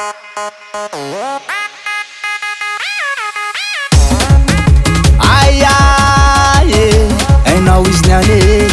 Aïe aïe, ainao izy niane.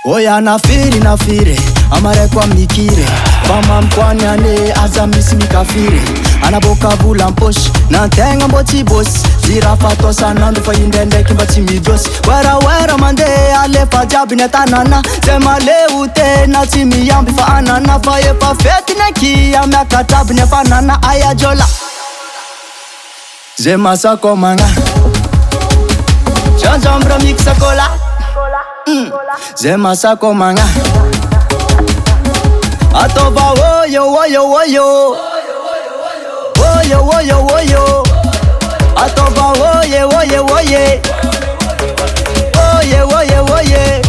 Oya nafiry amareko amikire famamkoany ane aza misy mikafire anaboka vola amposy nantegna mbo tsy bosy zira fatao sanandro fa indraindraiky mba tsy mijosy wera mandeha alefa jiaby ny atanana zay maleo tena tsy miamby fa anana fa efa fetiny aky amiakatraby ny afanana ayajola zay masako magna janjambra mixakola zay masako magna atova oyo oyo oyo oyo oyo oyo atova oye oye oye oye oye oye oye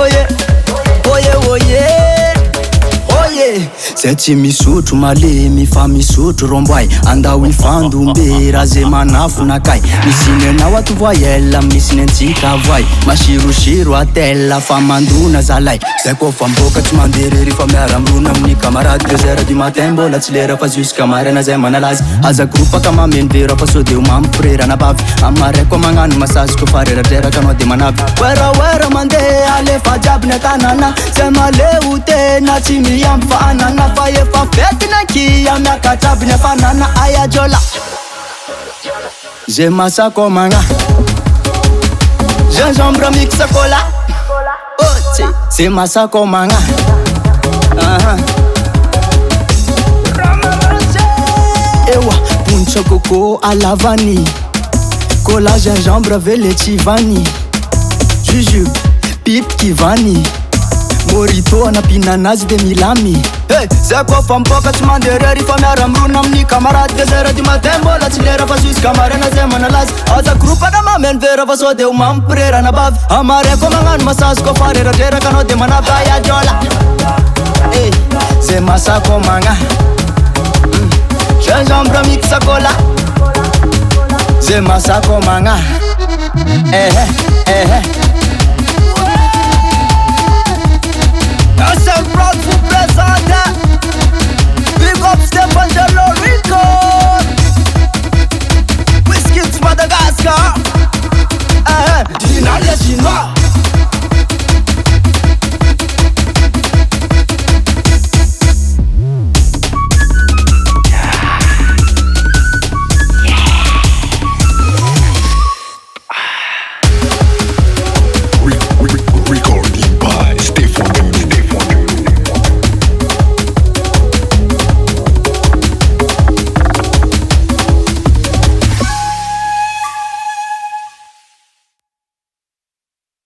oye oye oye oye zay tsy misotro malemy fa misotro romboay andao ifandombe raha zay manafonakay misy nenao atovoayela misy nentsika voay masirosiro atela fa mandona zalay zay kofa mboka tsy manderery fa miaramrona amin'ny camarade 2 heures du matin mbola tsy lera fa jusqu'à marina zay manalazy aza gropaka mameno vera fa sodeo mampirerana bavy amareko magnano masazy kofa reradraraka anao de manavy wera mandeha alefa jiaby ny atanana zay maleo tena tsy miamby fa anana fa efa fetiny aky amiakatraby ny afanana ayajola zay masako magna gingembre mixakola otsy zay masako magna ewa pontra coco alavany cola gingembre vele tsy vany jujube pipe kivany morito anapinanazy de milamy zay kofa mboka tsy manderery fa miaramrona amin'ny camarade 2 heures du matin mbola tsy lera fa jusqu'à marina zay manalazy aza gropaka mameno vera fa sodeo mampirerana bavy amareko magnano masazy kofa reradraraka anao de manavy ayajola zay masako magna gingembre mixakola zay masako magna